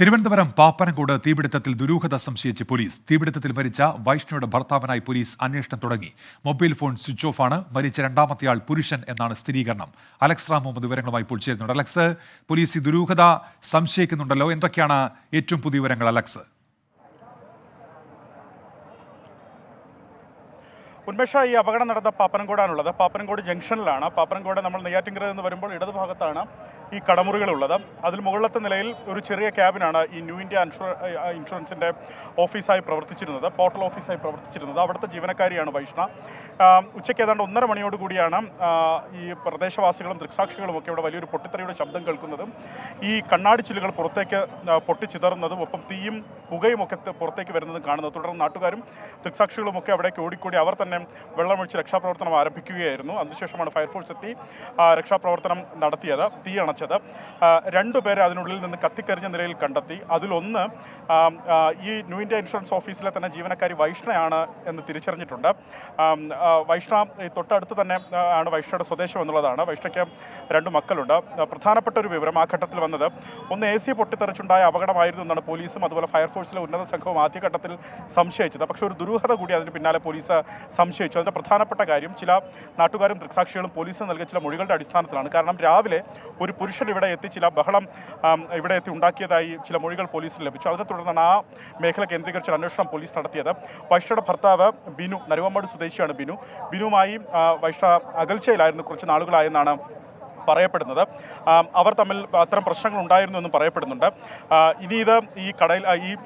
തിരുവനന്തപുരം പാപ്പനംകോട് തീപിടുത്തത്തിൽ ദുരൂഹത സംശയിച്ച് പോലീസ്. തീപിടുത്തത്തിൽ മരിച്ച വൈഷ്ണയുടെ ഭർത്താവിനായി പോലീസ് അന്വേഷണം തുടങ്ങി. മൊബൈൽ ഫോൺ സ്വിച്ച് ഓഫ് ആണ്. മരിച്ച രണ്ടാമത്തെയാൾ പുരുഷൻ എന്നാണ് സ്ഥിരീകരണം. അലക്സ് റാം മുഹമ്മദ് വിവരങ്ങളുമായി ഇപ്പോൾ ചേരുന്നുണ്ട്. അലക്സ്, പോലീസ് ഈ ദുരൂഹത സംശയിക്കുന്നുണ്ടല്ലോ, എന്തൊക്കെയാണ് ഏറ്റവും പുതിയ വിവരങ്ങൾ അലക്സ്? ഉന്മേഷ, ഈ അപകടം നടന്ന പാപ്പനംകോടാണുള്ളത്. പാപ്പനംകോട് ജംഗ്ഷനിലാണ്. പാപ്പനംകോട് നമ്മൾ നെയ്യാറ്റിൻകരയിൽ നിന്ന് വരുമ്പോൾ ഇടതുഭാഗത്താണ് ഈ കടമുറികളുള്ളത്. അതിൽ മുകളിലത്തെ നിലയിൽ ഒരു ചെറിയ ക്യാബിനാണ് ഈ ന്യൂ ഇന്ത്യ ഇൻഷുറൻസിൻ്റെ ഓഫീസായി പ്രവർത്തിച്ചിരുന്നത്, പോർട്ടൽ ഓഫീസായി പ്രവർത്തിച്ചിരുന്നത്. അവിടുത്തെ ജീവനക്കാരിയാണ് വൈഷ്ണ. ഉച്ചയ്ക്ക് ഏതാണ്ട് 1:30 മണിയോട് കൂടിയാണ് ഈ പ്രദേശവാസികളും ദൃക്സാക്ഷികളും ഒക്കെ ഇവിടെ വലിയൊരു പൊട്ടിത്തെറിയുടെ ശബ്ദം കേൾക്കുന്നതും ഈ കണ്ണാടി ചില്ലുകൾ പുറത്തേക്ക് പൊട്ടിച്ചിതറുന്നതും ഒപ്പം തീയും പുകയും ഒക്കെ പുറത്തേക്ക് വരുന്നതും കാണുന്നത്. തുടർന്ന് നാട്ടുകാരും ദൃക്സാക്ഷികളും ഒക്കെ അവിടേക്ക് ഓടിക്കൂടി അവർ തന്നെ വെള്ളമൊഴിച്ച് രക്ഷാപ്രവർത്തനം ആരംഭിക്കുകയായിരുന്നു. അതിനുശേഷമാണ് ഫയർഫോഴ്സ് എത്തി രക്ഷാപ്രവർത്തനം നടത്തിയത്. തീ അണച്ചത്. 2 പേരെ അതിനുള്ളിൽ നിന്ന് കത്തിക്കരിഞ്ഞ നിലയിൽ കണ്ടെത്തി. അതിലൊന്ന് ഈ ന്യൂ ഇന്ത്യ ഇൻഷുറൻസ് ഓഫീസിലെ തന്നെ ജീവനക്കാരി വൈഷ്ണയാണ് എന്ന് തിരിച്ചറിഞ്ഞിട്ടുണ്ട്. വൈഷ്ണ തൊട്ടടുത്ത് തന്നെ ആണ് വൈഷ്ണയുടെ സ്വദേശം എന്നുള്ളതാണ്. വൈഷ്ണയ്ക്ക് 2 മക്കളുണ്ട്. പ്രധാനപ്പെട്ട ഒരു വിവരം ആ ഘട്ടത്തിൽ വന്നത്, ഒന്ന് AC പൊട്ടിത്തെറിച്ചുണ്ടായ അപകടമായിരുന്നു എന്നാണ് പോലീസും അതുപോലെ ഫയർഫോഴ്സിലെ ഉന്നത സംഘവും ആദ്യഘട്ടത്തിൽ സംശയിച്ചത്. പക്ഷേ ഒരു ദുരൂഹത കൂടി അതിന് പിന്നാലെ പോലീസ് സംശയിച്ചു. അതിൻ്റെ പ്രധാനപ്പെട്ട കാര്യം ചില നാട്ടുകാരും ദൃക്സാക്ഷികളും പോലീസിന് നൽകിയ ചില മൊഴികളുടെ അടിസ്ഥാനത്തിലാണ്. കാരണം രാവിലെ ഒരു പുരുഷൻ ഇവിടെ എത്തി ചില ബഹളം ഇവിടെ എത്തി ഉണ്ടാക്കിയതായി ചില മൊഴികൾ പോലീസിന് ലഭിച്ചു. അതിനെ തുടർന്നാണ് ആ മേഖല കേന്ദ്രീകരിച്ച് അന്വേഷണം പോലീസ് നടത്തിയത്. വൈഷ്ണയുടെ ഭർത്താവ് ബിനു, നരുവമ്പാട് സ്വദേശിയാണ് ബിനുവുമായി വൈഷ്ണ അകൽച്ചയിലായിരുന്നു കുറച്ച് നാളുകളായെന്നാണ് പറയപ്പെടുന്നത്. അവർ തമ്മിൽ അത്തരം പ്രശ്നങ്ങൾ ഉണ്ടായിരുന്നു എന്നും പറയപ്പെടുന്നുണ്ട്. ഇനി ഇത് ഈ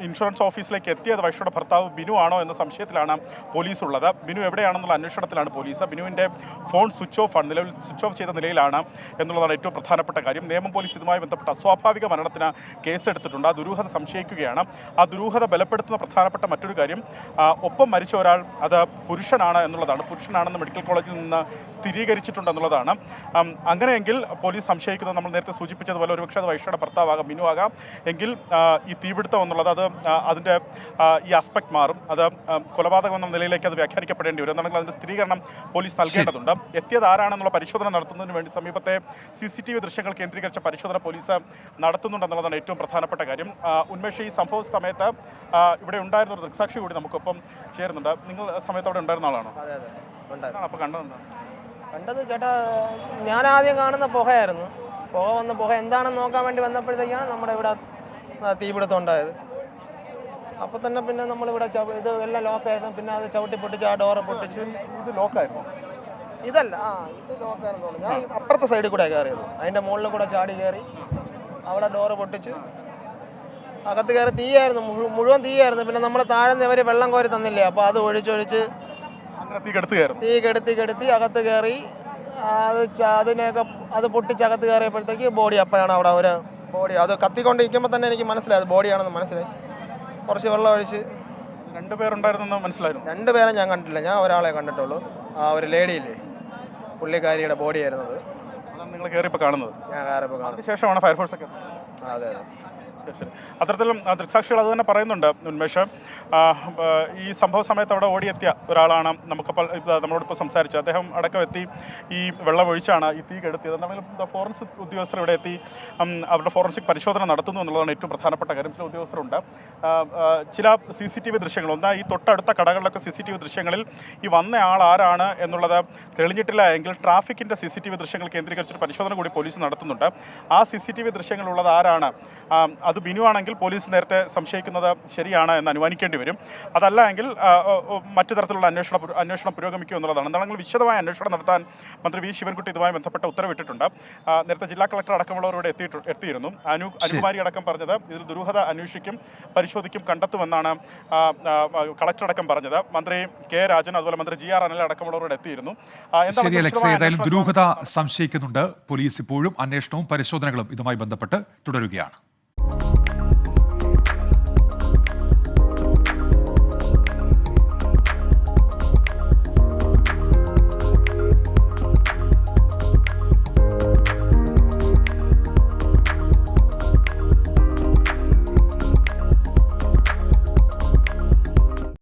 ഇൻഷുറൻസ് ഓഫീസിലേക്ക് എത്തിയത് വൈഷ്ണയുടെ ഭർത്താവ് ബിനു ആണോ എന്ന സംശയത്തിലാണ് പോലീസ് ഉള്ളത്. ബിനു എവിടെയാണെന്നുള്ള അന്വേഷണത്തിലാണ് പോലീസ്. ബിനുവിൻ്റെ ഫോൺ സ്വിച്ച് ഓഫ് ആണ്, നിലവിൽ സ്വിച്ച് ഓഫ് ചെയ്ത നിലയിലാണ് എന്നുള്ളതാണ് ഏറ്റവും പ്രധാനപ്പെട്ട കാര്യം. നിയമം പോലീസ് ഇതുമായി ബന്ധപ്പെട്ട അസ്വാഭാവിക മരണത്തിന് കേസെടുത്തിട്ടുണ്ട്. ആ ദുരൂഹത സംശയിക്കുകയാണ്. ആ ദുരൂഹത ബലപ്പെടുത്തുന്ന പ്രധാനപ്പെട്ട മറ്റൊരു കാര്യം, ഒപ്പം മരിച്ച ഒരാൾ അത് പുരുഷനാണ് എന്നുള്ളതാണ്. പുരുഷനാണെന്ന് മെഡിക്കൽ കോളേജിൽ നിന്ന് സ്ഥിരീകരിച്ചിട്ടുണ്ടെന്നുള്ളതാണ്. അങ്ങനെയെങ്കിൽ പോലീസ് സംശയിക്കുന്നത്, നമ്മൾ നേരത്തെ സൂചിപ്പിച്ചതുപോലെ ഒരുപക്ഷെ അത് വൈഷ്ണയുടെ ഭർത്താവാകാം, ബിനു ആകാം. എങ്കിൽ ഈ തീപിടുത്തം എന്നുള്ളത് അതിൻ്റെ ഈ ആസ്പെക്ട് മാറും. അത് കൊലപാതകം എന്ന നിലയിലേക്ക് അത് വ്യാഖ്യാനിക്കപ്പെടേണ്ടി വരും. എന്നാണെങ്കിൽ അതിൻ്റെ സ്ഥിരീകരണം പോലീസ് നൽകേണ്ടതുണ്ട്. എത്തിയത് ആരാണെന്നുള്ള പരിശോധന നടത്തുന്നതിന് വേണ്ടി സമീപത്തെ CCTV ദൃശ്യങ്ങൾ കേന്ദ്രീകരിച്ച പരിശോധന പോലീസ് നടത്തുന്നുണ്ടെന്നുള്ളതാണ് ഏറ്റവും പ്രധാനപ്പെട്ട കാര്യം. ഉന്മേഷ്, ഈ സംഭവ സമയത്ത് ഇവിടെ ഉണ്ടായിരുന്ന ഒരു ദൃക്സാക്ഷി കൂടി നമുക്കൊപ്പം ചേരുന്നുണ്ട്. നിങ്ങൾ സമയത്ത് അവിടെ ഉണ്ടായിരുന്ന ആളാണോ? അപ്പോൾ കണ്ടത് ചേട്ടാ, ഞാൻ ആദ്യം കാണുന്ന പുകയായിരുന്നു. പുക എന്താണെന്ന് നോക്കാൻ വേണ്ടി വന്നപ്പോഴത്തേക്കാണ് നമ്മുടെ ഇവിടെ തീപിടുത്തം ഉണ്ടായത്. അപ്പോൾ തന്നെ പിന്നെ നമ്മളിവിടെ ഇത് എല്ലാം ലോക്കായിരുന്നു. പിന്നെ അത് ചവിട്ടി പൊട്ടിച്ച് ആ ഡോറ് പൊട്ടിച്ചു. ഇത് ലോക്കായിരുന്നു? ഇതല്ല, ഇത് ലോക്കായിരുന്നു തോന്നുന്നു. ഞാൻ അപ്പുറത്തെ സൈഡിൽ കൂടെ കയറിയത്. അതിൻ്റെ മുകളിൽ കൂടെ ചാടി കയറി അവിടെ ഡോറ് പൊട്ടിച്ച് അകത്ത് കയറി. തീയായിരുന്നു, മുഴുവൻ തീയായിരുന്നു. പിന്നെ നമ്മൾ താഴെ നിന്ന് ഇവർ വെള്ളം കോരി തന്നില്ലേ, അപ്പോൾ അത് ഒഴിച്ചൊഴിച്ച് തീ കെടുത്തി അകത്ത് കയറി. അത് പൊട്ടിച്ചകത്ത് കയറിയപ്പോഴത്തേക്ക് ബോഡി അപ്പോഴാണ് അവിടെ ഒരു ബോഡി അത് കത്തിക്കൊണ്ടിരിക്കുമ്പോൾ തന്നെ എനിക്ക് മനസ്സിലായി അത് ബോഡിയാണെന്ന് മനസ്സിലായി. കുറച്ച് വെള്ളം ഒഴിച്ച്. 2 പേരുണ്ടായിരുന്നെന്ന് മനസ്സിലായിരുന്നു? 2 പേരെ ഞാൻ കണ്ടിട്ടില്ല, ഞാൻ ഒരാളെ കണ്ടിട്ടുള്ളൂ. ആ ഒരു ലേഡിയില്ലേ, പുള്ളിക്കാരിയുടെ ബോഡി ആയിരുന്നത്. അതാണ് നിങ്ങൾ കയറിയപ്പോൾ കാണുന്നത്? ഞാൻ കയറിയപ്പോൾ കാണുന്നത്. ശേഷമാണ് ഫയർഫോഴ്സ് ഒക്കെ? അതെ. ശരി. അത്തരത്തിലും ദൃക്സാക്ഷികൾ അത് തന്നെ പറയുന്നുണ്ട് ഉന്മേഷ്. ഈ സംഭവ സമയത്ത് അവിടെ ഓടിയെത്തിയ ഒരാളാണ് നമുക്കപ്പോൾ നമ്മളോടിപ്പോൾ സംസാരിച്ചത്. അദ്ദേഹം അടക്കം എത്തി ഈ വെള്ളം ഒഴിച്ചാണ് ഈ തീ കെടുത്തിയത്. എന്തെങ്കിലും ഫോറൻസിക് ഉദ്യോഗസ്ഥർ ഇവിടെ എത്തി അവരുടെ ഫോറൻസിക് പരിശോധന നടത്തുന്നു എന്നുള്ളതാണ് ഏറ്റവും പ്രധാനപ്പെട്ട കാര്യം. ചില ഉദ്യോഗസ്ഥരുണ്ട്. ചില CCTV ദൃശ്യങ്ങൾ, ഒന്ന് ഈ തൊട്ടടുത്ത കടകളിലൊക്കെ CCTV ദൃശ്യങ്ങളിൽ ഈ വന്ന ആൾ ആരാണ് എന്നുള്ളത് തെളിഞ്ഞിട്ടില്ല എങ്കിൽ ട്രാഫിക്കിൻ്റെ CCTV ദൃശ്യങ്ങൾ കേന്ദ്രീകരിച്ചൊരു പരിശോധന കൂടി പോലീസ് നടത്തുന്നുണ്ട്. ആ CCTV ദൃശ്യങ്ങളുള്ളത് ആരാണ്, അത് ബിനു ആണെങ്കിൽ പോലീസ് നേരത്തെ സംശയിക്കുന്നത് ശരിയാണ് എന്ന് അനുമാനിക്കേണ്ടി വരും. അതല്ല എങ്കിൽ മറ്റു തരത്തിലുള്ള അന്വേഷണം പുരോഗമിക്കും എന്നുള്ളതാണ്. എന്താണെങ്കിലും വിശദമായ അന്വേഷണം നടത്താൻ മന്ത്രി V. ശിവൻകുട്ടി ഇതുമായി ബന്ധപ്പെട്ട് ഉത്തരവിട്ടിട്ടുണ്ട്. നേരത്തെ ജില്ലാ കളക്ടർ അടക്കമുള്ളവർ ഇവിടെ എത്തിയിരുന്നു. അനുകുമാരി അടക്കം പറഞ്ഞത് ഇതിൽ ദുരൂഹത അന്വേഷിക്കും, പരിശോധിക്കും, കണ്ടെത്തുമെന്നാണ് കളക്ടർ അടക്കം പറഞ്ഞത്. മന്ത്രി K. രാജൻ അതുപോലെ മന്ത്രി GR അനിൽ അടക്കമുള്ളവരോട് എത്തിയിരുന്നു. ഏതായാലും ദുരൂഹത സംശയിക്കുന്നുണ്ട് പോലീസ്. ഇപ്പോഴും അന്വേഷണവും പരിശോധനകളും ഇതുമായി ബന്ധപ്പെട്ട് തുടരുകയാണ്.